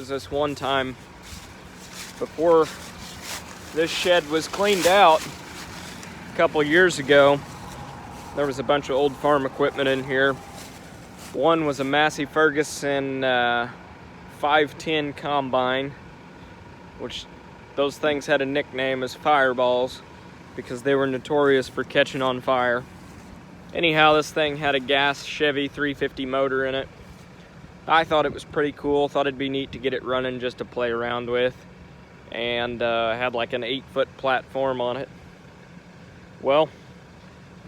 was this one time before this shed was cleaned out a couple years ago. There was a bunch of old farm equipment in here. One was a Massey Ferguson 510 combine, which those things had a nickname as fireballs because they were notorious for catching on fire. Anyhow, this thing had a gas Chevy 350 motor in it. I thought it was pretty cool, thought it'd be neat to get it running just to play around with, and had like an 8-foot platform on it. Well,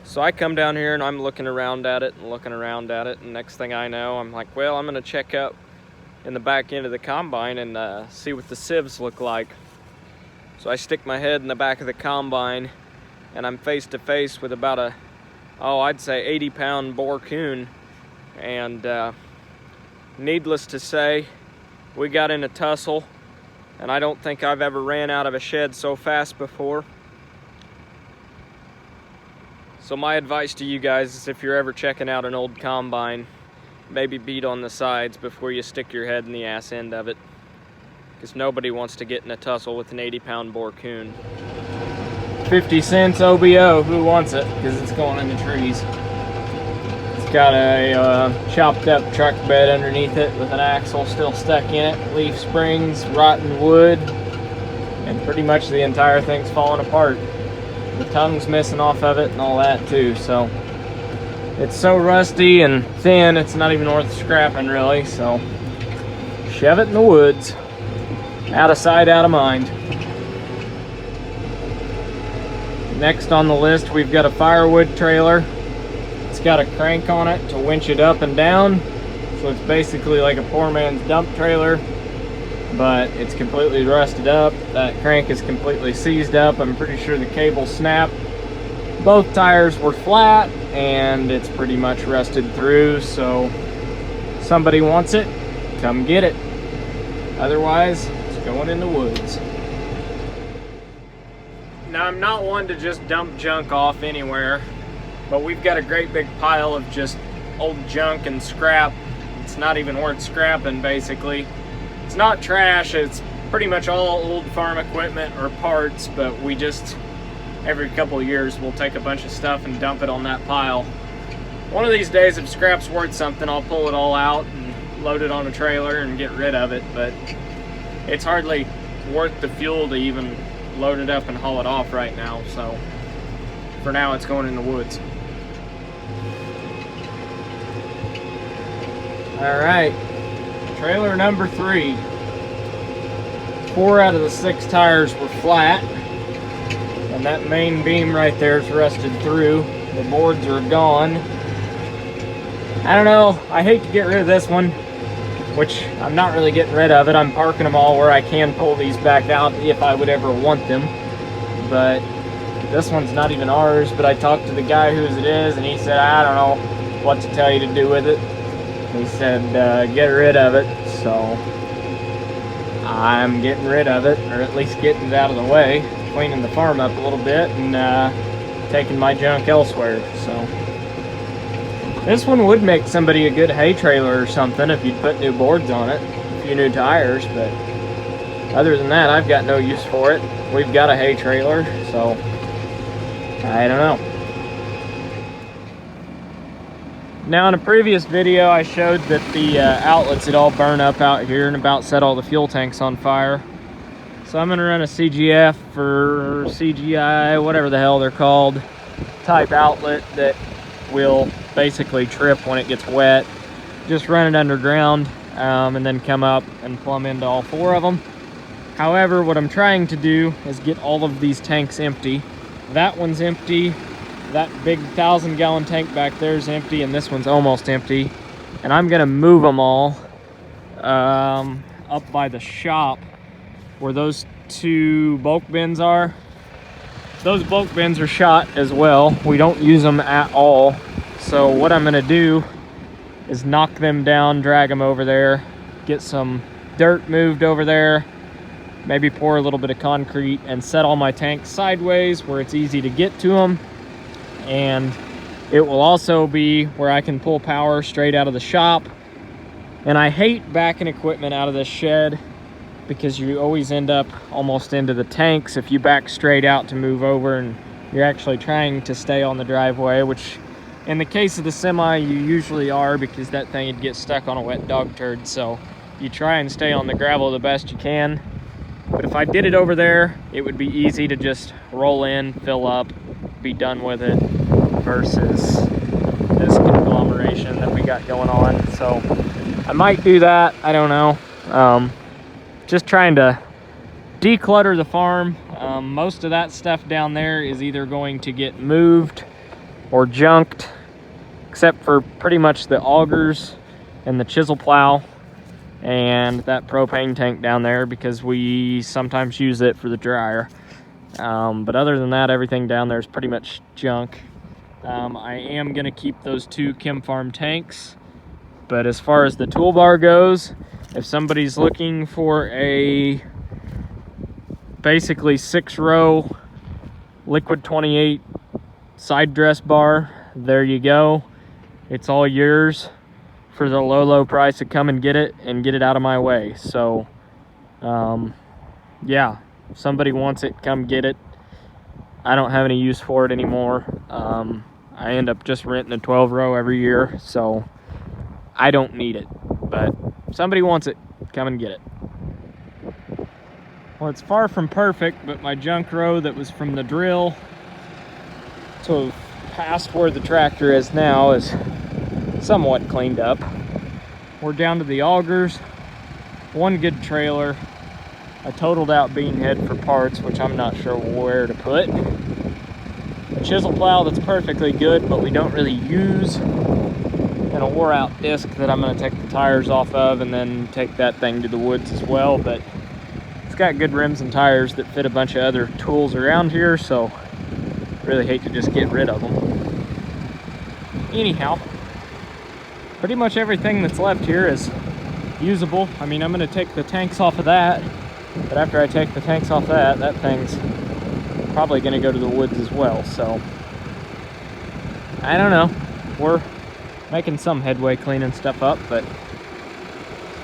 so I come down here and I'm looking around at it, and next thing I know, I'm like, well, I'm gonna check up in the back end of the combine and see what the sieves look like. So I stick my head in the back of the combine, and I'm face to face with about a, I'd say 80-pound boar coon. And needless to say, we got in a tussle, and I don't think I've ever ran out of a shed so fast before. So my advice to you guys is, if you're ever checking out an old combine, maybe beat on the sides before you stick your head in the ass end of it, because nobody wants to get in a tussle with an 80-pound boar coon. 50 cents OBO, who wants it? Because it's going in the trees. It's got a chopped up truck bed underneath it with an axle still stuck in it, leaf springs, rotten wood, and pretty much the entire thing's falling apart. The tongue's missing off of it and all that too, so it's so rusty and thin it's not even worth scrapping really, so shove it in the woods. Out of sight, out of mind. Next on the list, we've got a firewood trailer. It's got a crank on it to winch it up and down, so it's basically like a poor man's dump trailer, but it's completely rusted up. That crank is completely seized up. I'm pretty sure the cable snapped. Both tires were flat, and it's pretty much rusted through, so somebody wants it, come get it. Otherwise, it's going in the woods. Now, I'm not one to just dump junk off anywhere, but we've got a great big pile of just old junk and scrap. It's not even worth scrapping, basically. It's not trash, it's pretty much all old farm equipment or parts, but we just, every couple of years, we'll take a bunch of stuff and dump it on that pile. One of these days, if scrap's worth something, I'll pull it all out and load it on a trailer and get rid of it, but it's hardly worth the fuel to even load it up and haul it off right now, so for now it's going in the woods. Alright, trailer number 3. 4 out of the 6 tires were flat, and that main beam right there is rusted through. The boards are gone. I don't know, I hate to get rid of this one, which I'm not really getting rid of it. I'm parking them all where I can pull these back out if I would ever want them. But this one's not even ours, but I talked to the guy whose it is, and he said, I don't know what to tell you to do with it. He said, get rid of it, so I'm getting rid of it, or at least getting it out of the way, cleaning the farm up a little bit, and taking my junk elsewhere, so. This one would make somebody a good hay trailer or something if you'd put new boards on it, a few new tires, but other than that, I've got no use for it. We've got a hay trailer, so I don't know. Now, in a previous video, I showed that the outlets had all burned up out here and about set all the fuel tanks on fire. So I'm gonna run a CGF or CGI, whatever the hell they're called, type outlet that will basically trip when it gets wet. Just run it underground and then come up and plumb into all 4 of them. However, what I'm trying to do is get all of these tanks empty. That one's empty, that big 1,000-gallon tank back there is empty, and this one's almost empty. And I'm gonna move them all up by the shop where those 2 bulk bins are. Those bulk bins are shot as well. We don't use them at all. So what I'm gonna do is knock them down, drag them over there, get some dirt moved over there, maybe pour a little bit of concrete, and set all my tanks sideways where it's easy to get to them. And it will also be where I can pull power straight out of the shop And I hate backing equipment out of this shed because you always end up almost into the tanks if you back straight out to move over and you're actually trying to stay on the driveway, which in the case of the semi, you usually are, because that thing would get stuck on a wet dog turd. So you try and stay on the gravel the best you can. But if I did it over there, it would be easy to just roll in, fill up, be done with it, versus this conglomeration that we got going on. So I might do that, I don't know. Just trying to declutter the farm. Most of that stuff down there is either going to get moved or junked, except for pretty much the augers and the chisel plow and that propane tank down there, because we sometimes use it for the dryer. But other than that, everything down there is pretty much junk. I am gonna keep those 2 Chem Farm tanks, but as far as the toolbar goes, if somebody's looking for a basically 6-row liquid 28 side dress bar, there you go. It's all yours for the low price to come and get it out of my way. So yeah, if somebody wants it, come get it. I don't have any use for it anymore. I end up just renting a 12-row every year, so I don't need it. But if somebody wants it, come and get it. Well, it's far from perfect, but my junk row that was from the drill to past where the tractor is now is somewhat cleaned up. We're down to the augers, 1 good trailer, a totaled out bean head for parts, which I'm not sure where to put, a chisel plow that's perfectly good but we don't really use, and a wore out disc that I'm going to take the tires off of and then take that thing to the woods as well. But it's got good rims and tires that fit a bunch of other tools around here, so really hate to just get rid of them. Anyhow, pretty much everything that's left here is usable. I mean, I'm going to take the tanks off of that, but after I take the tanks off that thing's probably going to go to the woods as well. So I don't know, we're making some headway cleaning stuff up, but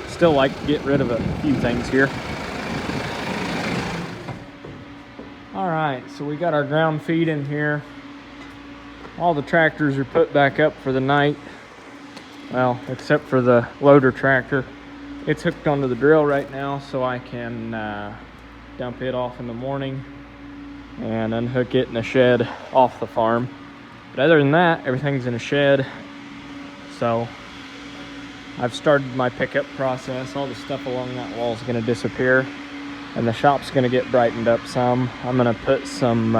still like to get rid of a few things here. All right, so we got our ground feed in here. All the tractors are put back up for the night. Well, except for the loader tractor. It's hooked onto the drill right now, so I can dump it off in the morning and unhook it in a shed off the farm. But other than that, everything's in a shed. So I've started my pickup process. All the stuff along that wall is going to disappear, and the shop's going to get brightened up some. I'm going to put some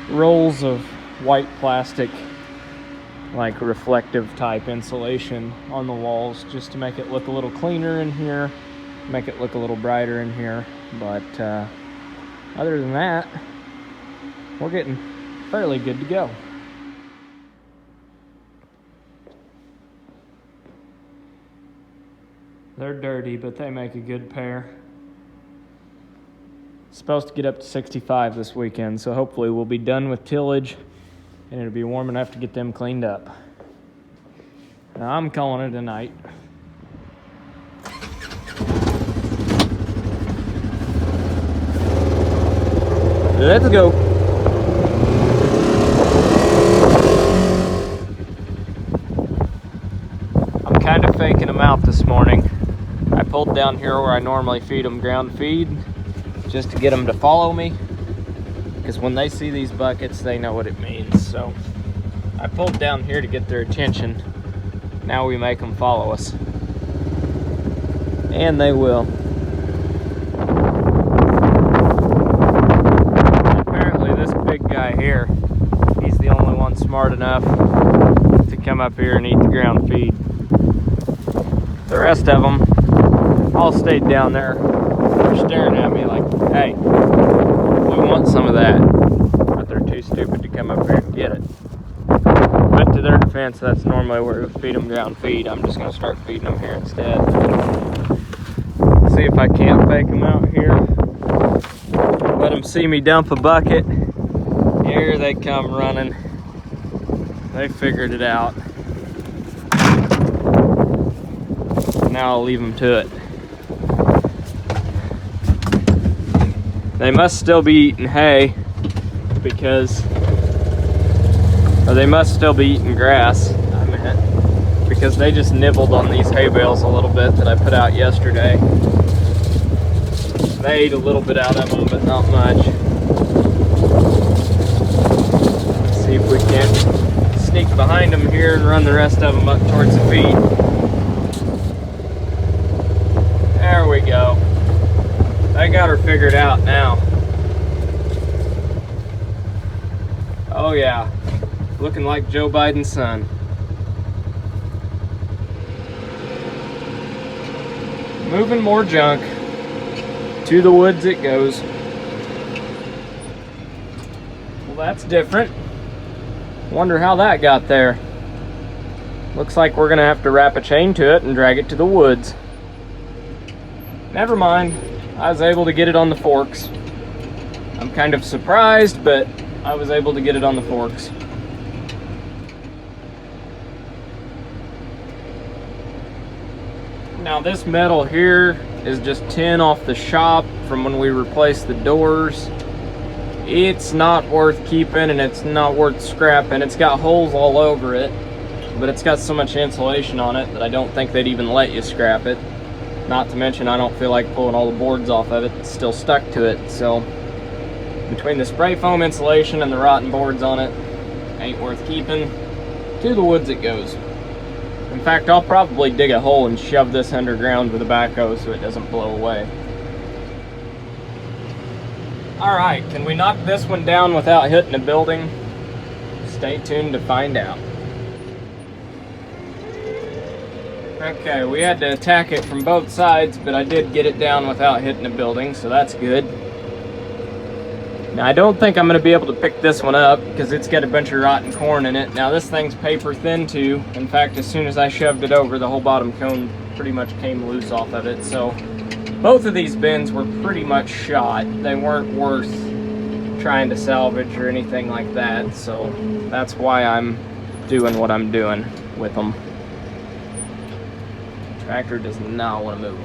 rolls of white plastic, like reflective type insulation on the walls, just to make it look a little cleaner in here, make it look a little brighter in here. But other than that, we're getting fairly good to go. They're dirty, but they make a good pair. It's supposed to get up to 65 this weekend, so hopefully we'll be done with tillage and it'll be warm enough to get them cleaned up. Now I'm calling it a night. Let's go. I'm kind of faking them out this morning. I pulled down here where I normally feed them ground feed, just to get them to follow me, because when they see these buckets, they know what it means. So I pulled down here to get their attention. Now we make them follow us, and they will. Apparently this big guy here, he's the only one smart enough to come up here and eat the ground feed. The rest of them all stayed down there. They're staring at me like, hey, we want some of that. But they're too stupid to come up here and get it. But to their defense, that's normally where we feed them ground feed. I'm just going to start feeding them here instead. See if I can't fake them out here. Let them see me dump a bucket. Here they come running. They figured it out. now I'll leave them to it. They must still be eating hay because, or they must still be eating grass, I meant, because they just nibbled on these hay bales a little bit that I put out yesterday. They ate a little bit out of them, but not much. Let's see if we can't sneak behind them here and run the rest of them up towards the feed. There we go. I got her figured out now. Oh yeah, looking like Joe Biden's son. Moving more junk. To the woods it goes. Well, that's different. Wonder how that got there. Looks like we're gonna have to wrap a chain to it and drag it to the woods. Never mind. I was able to get it on the forks. I'm kind of surprised, but I was able to get it on the forks. Now this metal here is just tin off the shop from when we replaced the doors. It's not worth keeping and it's not worth scrapping. It's got holes all over it, but it's got so much insulation on it that I don't think they'd even let you scrap it. Not to mention, I don't feel like pulling all the boards off of it. It's still stuck to it, so between the spray foam insulation and the rotten boards on it, ain't worth keeping. To the woods it goes. In fact, I'll probably dig a hole and shove this underground with a backhoe so it doesn't blow away. Alright, can we knock this one down without hitting a building? Stay tuned to find out. Okay, we had to attack it from both sides, but I did get it down without hitting a building, so that's good. Now, I don't think I'm going to be able to pick this one up because it's got a bunch of rotten corn in it. Now, this thing's paper thin too. In fact, as soon as I shoved it over, the whole bottom cone pretty much came loose off of it. So, both of these bins were pretty much shot. They weren't worth trying to salvage or anything like that. So, that's why I'm doing what I'm doing with them. Tractor does not want to move.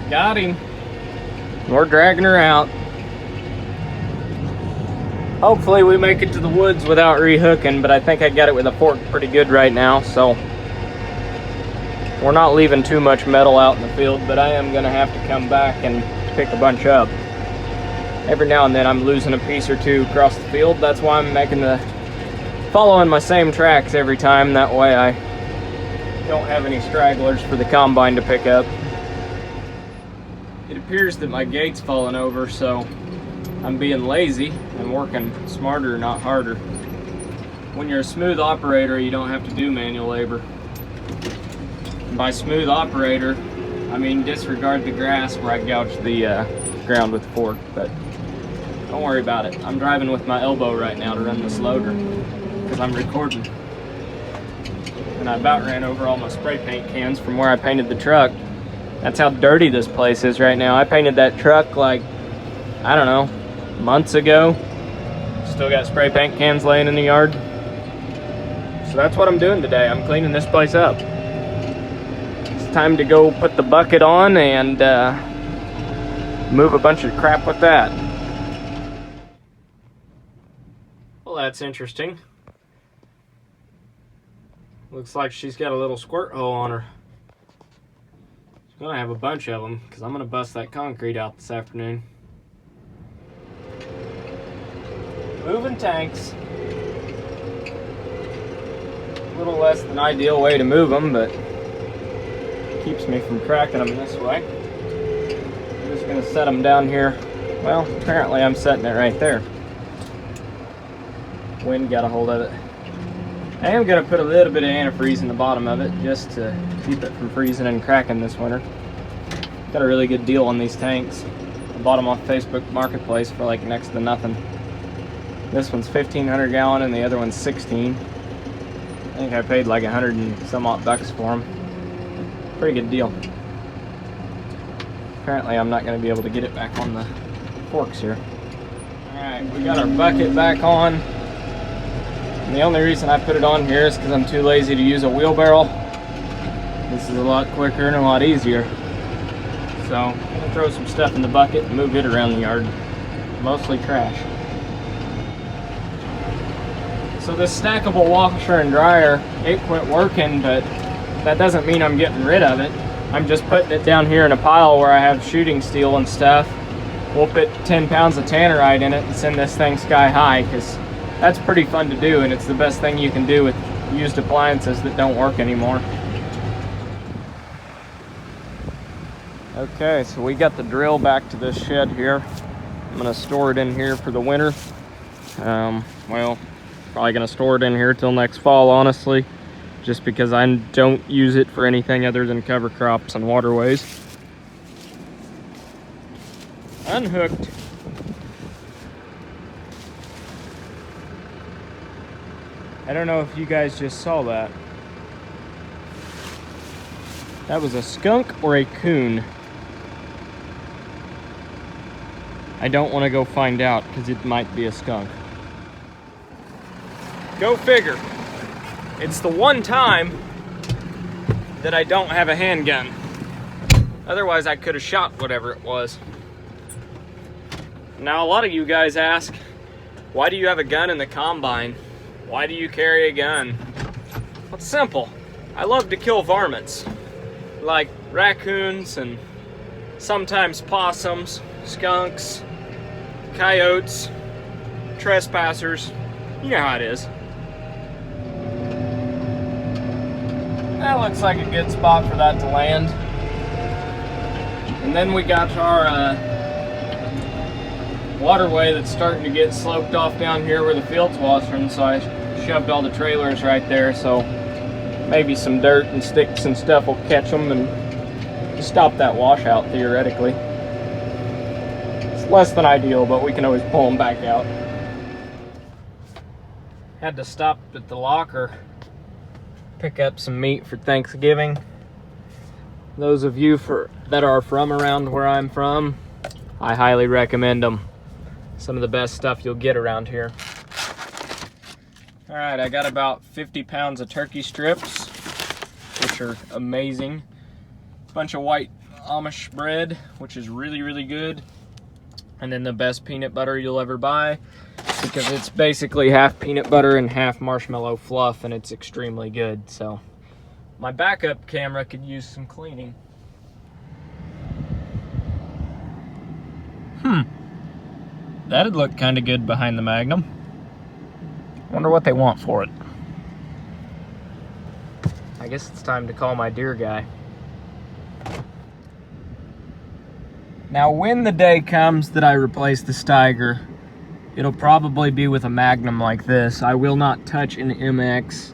Got him. We're dragging her out. Hopefully we make it to the woods without rehooking, but I think I got it with a fork pretty good right now, so we're not leaving too much metal out in the field, but I am gonna have to come back and pick a bunch up. Every now and then I'm losing a piece or two across the field. That's why I'm following my same tracks every time. That way I don't have any stragglers for the combine to pick up. It appears that my gate's falling over, so I'm being lazy and working smarter, not harder. When you're a smooth operator, you don't have to do manual labor. And by smooth operator, I mean disregard the grass where I gouged the ground with the fork, but don't worry about it. I'm driving with my elbow right now to run this loader because I'm recording. And I about ran over all my spray paint cans from where I painted the truck. That's how dirty this place is right now. I painted that truck like, I don't know, months ago. Still got spray paint cans laying in the yard. So that's what I'm doing today. I'm cleaning this place up. It's time to go put the bucket on and move a bunch of crap with that. Well, that's interesting. Looks like she's got a little squirt hole on her. She's gonna have a bunch of them because I'm gonna bust that concrete out this afternoon. Moving tanks. A little less than ideal way to move them, but keeps me from cracking them this way. I'm just gonna set them down here. Well, apparently I'm setting it right there. Wind got a hold of it. I am going to put a little bit of antifreeze in the bottom of it just to keep it from freezing and cracking this winter. Got a really good deal on these tanks. I bought them off Facebook Marketplace for like next to nothing. This one's 1,500 gallon and the other one's 16. I think I paid like 100 and some odd bucks for them. Pretty good deal. Apparently I'm not going to be able to get it back on the forks here. Alright, we got our bucket back on. And the only reason I put it on here is because I'm too lazy to use a wheelbarrow. This is a lot quicker and a lot easier. So I'm gonna throw some stuff in the bucket and move it around the yard. Mostly trash. So this stackable washer and dryer, it quit working, but that doesn't mean I'm getting rid of it. I'm just putting it down here in a pile where I have shooting steel and stuff. We'll put 10 pounds of tannerite in it and send this thing sky high, because that's pretty fun to do, and it's the best thing you can do with used appliances that don't work anymore. Okay, so we got the drill back to this shed here. I'm gonna store it in here for the winter. Well, probably gonna store it in here till next fall, honestly, just because I don't use it for anything other than cover crops and waterways. Unhooked. I don't know if you guys just saw that. That was a skunk or a coon. I don't want to go find out because it might be a skunk. Go figure. It's the one time that I don't have a handgun. Otherwise I could have shot whatever it was. Now a lot of you guys ask, why do you have a gun in the combine? Why do you carry a gun? Well, it's simple. I love to kill varmints, like raccoons and sometimes possums, skunks, coyotes, trespassers. You know how it is. That looks like a good spot for that to land. And then we got our waterway that's starting to get sloped off down here where the field's washing, so I shoved all the trailers right there, so maybe some dirt and sticks and stuff will catch them and stop that washout theoretically. It's less than ideal, but we can always pull them back out. Had to stop at the locker, pick up some meat for Thanksgiving. Those of you that are from around where I'm from, I highly recommend them. Some of the best stuff you'll get around here. All right, I got about 50 pounds of turkey strips, which are amazing. Bunch of white Amish bread, which is really, really good. And then the best peanut butter you'll ever buy, because it's basically half peanut butter and half marshmallow fluff, and it's extremely good. So my backup camera could use some cleaning. That'd look kind of good behind the Magnum. Wonder what they want for it. I guess it's time to call my deer guy. Now, when the day comes that I replace the Steiger, it'll probably be with a Magnum like this. I will not touch an MX.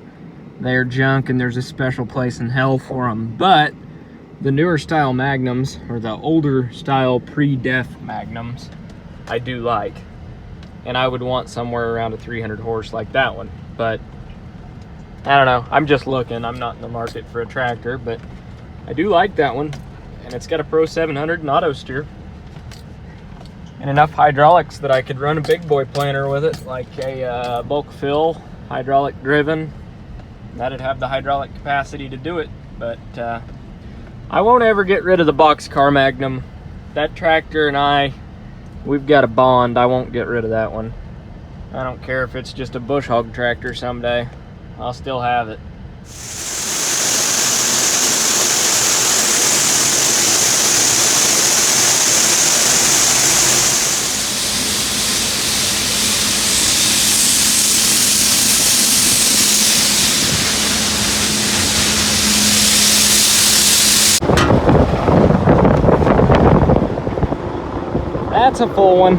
They're junk, and there's a special place in hell for them. But the newer style Magnums, or the older style pre-def Magnums, I do like. And I would want somewhere around a 300 horse like that one. But I don't know, I'm just looking. I'm not in the market for a tractor, but I do like that one. And it's got a Pro 700 and auto steer. And enough hydraulics that I could run a big boy planter with it, like a bulk fill, hydraulic driven. That'd have the hydraulic capacity to do it. But I won't ever get rid of the boxcar Magnum. That tractor and we've got a bond. I won't get rid of that one. I don't care if it's just a bush hog tractor someday. I'll still have it. That's a full one.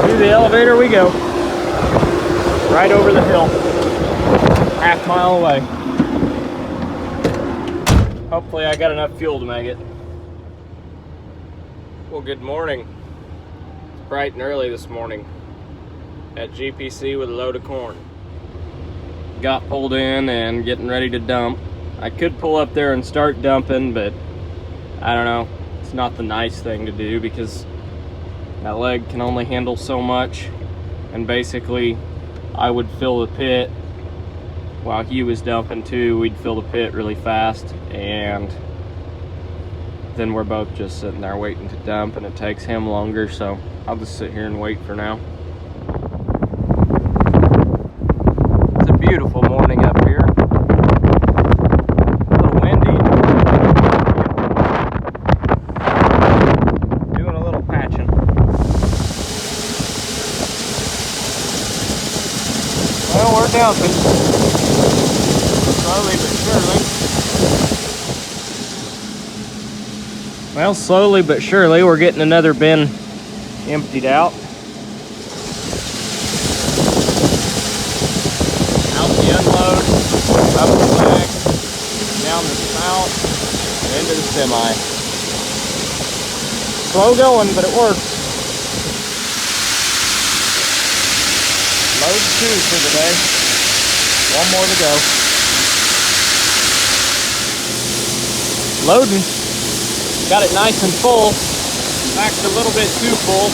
Through the elevator we go. Right over the hill. Half mile away. Hopefully I got enough fuel to make it. Well, good morning. It's bright and early this morning at GPC with a load of corn. Got pulled in and getting ready to dump. I could pull up there and start dumping, but I don't know, it's not the nice thing to do because that leg can only handle so much. and basically I would fill the pit while he was dumping too. We'd fill the pit really fast, and then we're both just sitting there waiting to dump, and it takes him longer, so I'll just sit here and wait for now. It's a beautiful morning up here. A little windy. Doing a little patching. Well, we're dumping. Slowly but surely. Well, slowly but surely, we're getting another bin emptied out. Out the unload, up the leg, down the spout, and into the semi. Slow going, but it works. Load 2 for the day. One more to go. Loading. Got it nice and full. In fact, a little bit too full.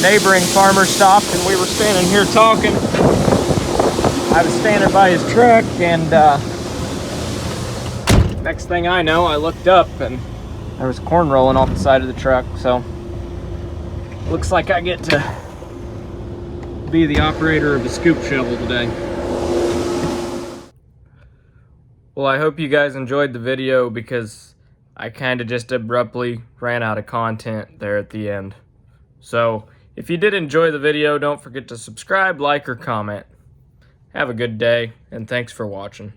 Neighboring farmer stopped and we were standing here talking. I was standing by his truck, and next thing I know, I looked up and there was corn rolling off the side of the truck. So looks like I get to be the operator of a scoop shovel today. Well, I hope you guys enjoyed the video, because I kind of just abruptly ran out of content there at the end. So if you did enjoy the video, don't forget to subscribe, like, or comment. Have a good day, and thanks for watching.